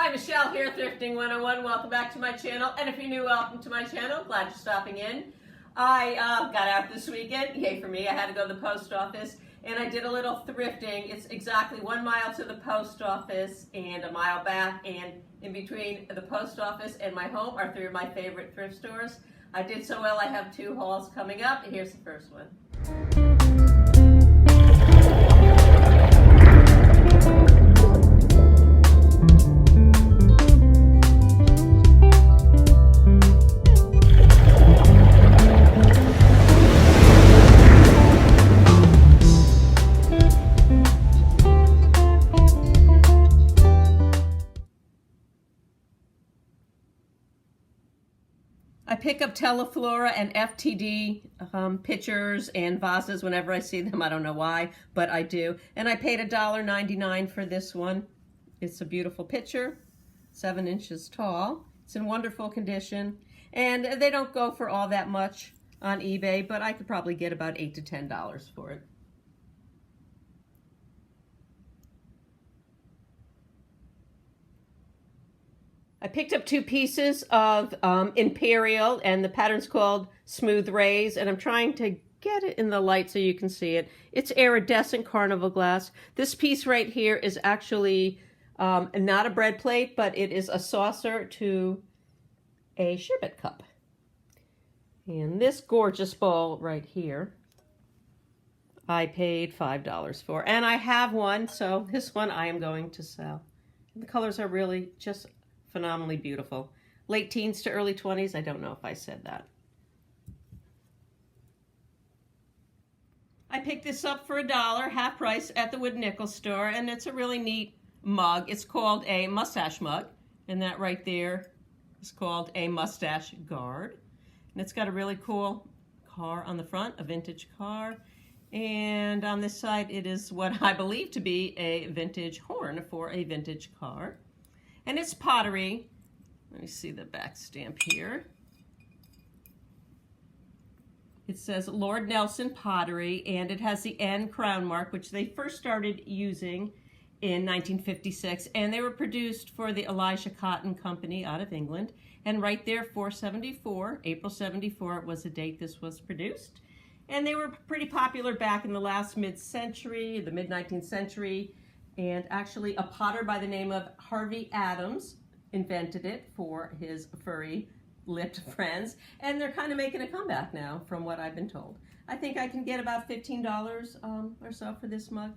Hi, Michelle here, Thrifting 101. Welcome back to my channel. And if you're new, welcome to my channel. Glad you're stopping in. I got out this weekend. Yay for me. I had to go to the post office and I did a little thrifting. It's exactly 1 mile to the post office and a mile back. And in between the post office and my home are 3 of my favorite thrift stores. I did so well, I have 2 hauls coming up. Here's the first one. I pick up Teleflora and FTD pitchers and vases whenever I see them. I don't know why, but I do. And I paid $1.99 for this one. It's a beautiful pitcher, 7 inches tall. It's in wonderful condition. And they don't go for all that much on eBay, but I could probably get about $8 to $10 for it. I picked up 2 pieces of Imperial, and the pattern's called Smooth Rays, and I'm trying to get it in the light so you can see it. It's iridescent carnival glass. This piece right here is actually not a bread plate, but it is a saucer to a sherbet cup. And this gorgeous bowl right here, I paid $5 for. And I have one, so this one I am going to sell. And the colors are really just phenomenally beautiful. Late teens to early 20s. I don't know if I said that. I picked this up for $1, half price at the wood nickel store, and it's a really neat mug. It's called a Moustache Mug, and that right there is called a Mustache Guard. And it's got a really cool car on the front, a vintage car. And on this side, it is what I believe to be a vintage horn for a vintage car. And it's pottery. Let me see the back stamp here. It says Lord Nelson Pottery, and it has the N crown mark, which they first started using in 1956. And they were produced for the Elijah Cotton Company out of England. And right there, 474, April 74 was the date this was produced. And they were pretty popular back in the last mid-century, the mid-19th century. And actually a potter by the name of Harvey Adams invented it for his furry-lipped friends. And they're kind of making a comeback now, from what I've been told. I think I can get about $15 or so for this mug.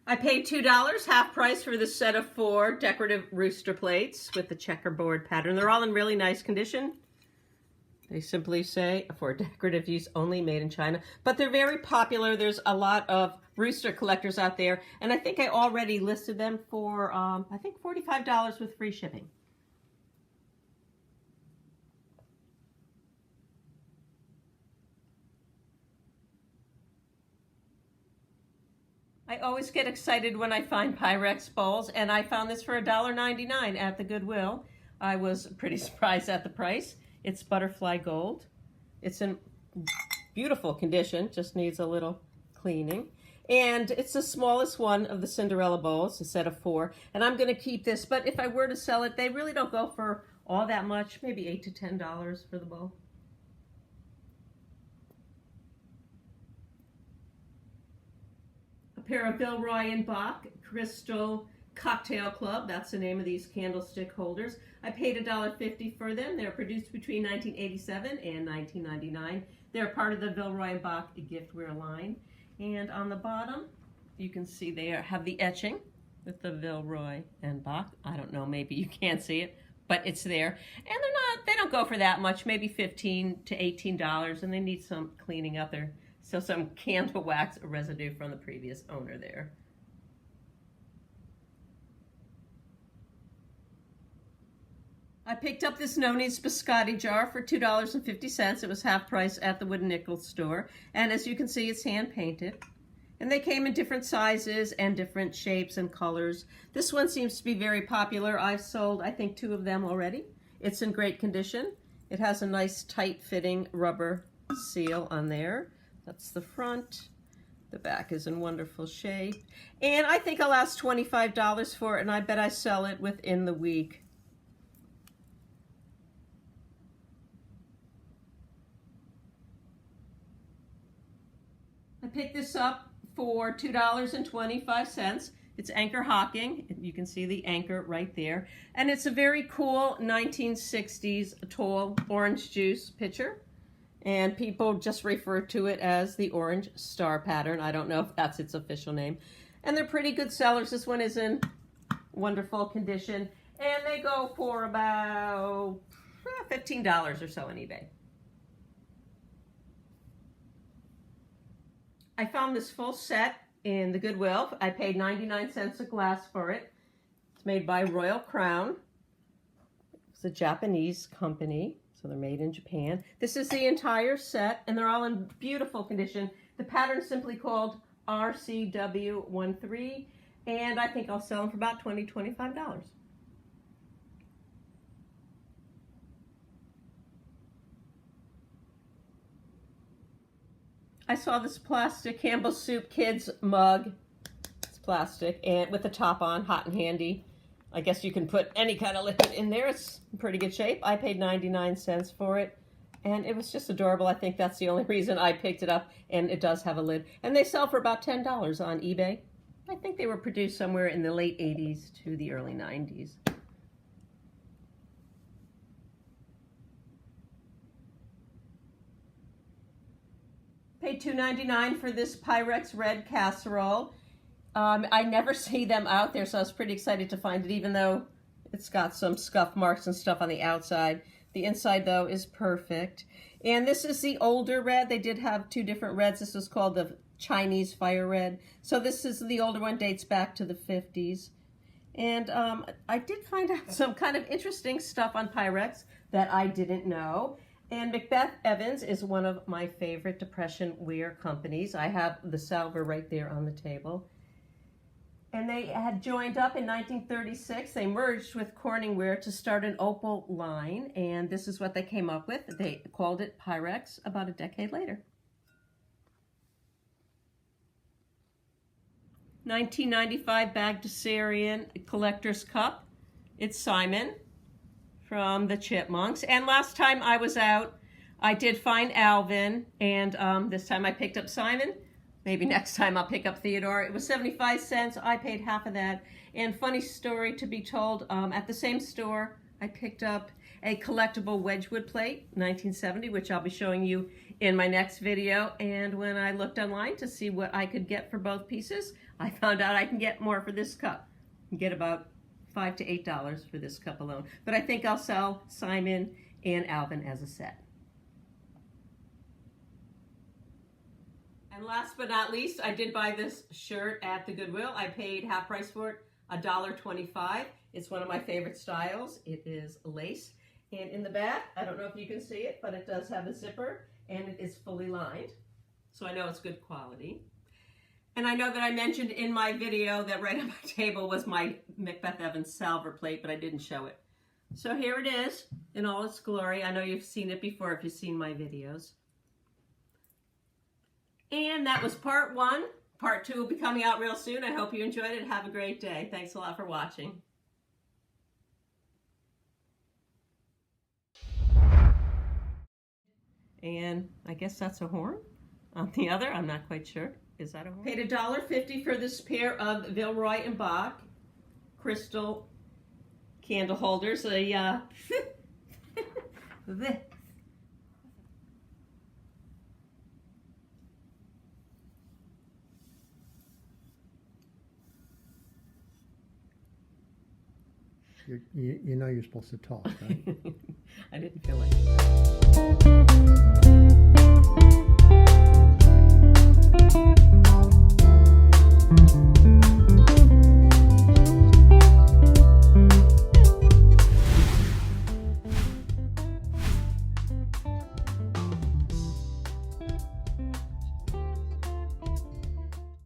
I paid $2, half price, for this set of 4 decorative Rooster Plates with the checkerboard pattern. They're all in really nice condition. They simply say, for decorative use only, made in China. But they're very popular. There's a lot of rooster collectors out there. And I think I already listed them for, I think $45 with free shipping. I always get excited when I find Pyrex bowls. And I found this for $1.99 at the Goodwill. I was pretty surprised at the price. It's butterfly gold. It's in beautiful condition, just needs a little cleaning. And it's the smallest one of the Cinderella bowls, a set of 4. And I'm gonna keep this, but if I were to sell it, they really don't go for all that much, maybe $8 to $10 for the bowl. A pair of Villeroy and Bach Crystal Cocktail Club, that's the name of these candlestick holders. I paid $1.50 for them. They're produced between 1987 and 1999. They're part of the Villeroy and Bach giftware line. And on the bottom, you can see they have the etching with the Villeroy and Bach. I don't know, maybe you can't see it, but it's there. And they don't go for that much, maybe $15 to $18, and they need some cleaning up. There's still some candle wax residue from the previous owner there. I picked up this Noni's biscotti jar for $2.50. It was half price at the wood nickel store. And as you can see, it's hand painted. And they came in different sizes and different shapes and colors. This one seems to be very popular. I've sold, I think, 2 of them already. It's in great condition. It has a nice tight fitting rubber seal on there. That's the front. The back is in wonderful shape. And I think I'll ask $25 for it, and I bet I sell it within the week. I picked this up for $2.25. It's Anchor Hocking. You can see the anchor right there. And it's a very cool 1960s tall orange juice pitcher. And people just refer to it as the Orange Star pattern. I don't know if that's its official name. And they're pretty good sellers. This one is in wonderful condition. And they go for about $15 or so on eBay. I found this full set in the Goodwill. I paid 99 cents a glass for it. It's made by Royal Crown. It's a Japanese company, so they're made in Japan. This is the entire set, and they're all in beautiful condition. The pattern's simply called RCW13, and I think I'll sell them for about $20, $25. I saw this plastic Campbell Soup Kids mug. It's plastic and with the top on, hot and handy. I guess you can put any kind of liquid in there. It's in pretty good shape. I paid 99 cents for it, and it was just adorable. I think that's the only reason I picked it up, and it does have a lid. And they sell for about $10 on eBay. I think they were produced somewhere in the late 80s to the early 90s. Paid $2.99 for this Pyrex red casserole. I never see them out there, so I was pretty excited to find it, even though it's got some scuff marks and stuff on the outside. The inside, though, is perfect. And this is the older red. They did have two different reds. This was called the Chinese Fire Red. So this is the older one, dates back to the 50s. And I did find out some kind of interesting stuff on Pyrex that I didn't know. And Macbeth Evans is one of my favorite Depression wear companies. I have the salver right there on the table. And they had joined up in 1936. They merged with Corning Wear to start an opal line, and this is what they came up with. They called it Pyrex about a decade later. 1995 Bagdasarian Collector's Cup. It's Simon from the Chipmunks. And last time I was out, I did find Alvin, and this time I picked up Simon. Maybe next time I'll pick up Theodore. It was 75 cents. I paid half of that. And funny story to be told, at the same store, I picked up a collectible Wedgwood Plate, 1970, which I'll be showing you in my next video. And when I looked online to see what I could get for both pieces, I found out I can get more for this cup. You get about $5 to $8 for this cup alone. But I think I'll sell Simon and Alvin as a set. And last but not least, I did buy this shirt at the Goodwill. I paid half price for it, $1.25. It's one of my favorite styles. It is lace. And in the back, I don't know if you can see it, but it does have a zipper, and it is fully lined. So I know it's good quality. And I know that I mentioned in my video that right on my table was my Macbeth Evans salver plate, but I didn't show it. So here it is in all its glory. I know you've seen it before if you've seen my videos. And that was part one. Part two will be coming out real soon. I hope you enjoyed it. Have a great day. Thanks a lot for watching. And I guess that's a horn on the other. I'm not quite sure. Is that a horn? Paid $1.50 for this pair of Villeroy and Bach crystal candle holders. You know you're supposed to talk, right? I didn't feel like it.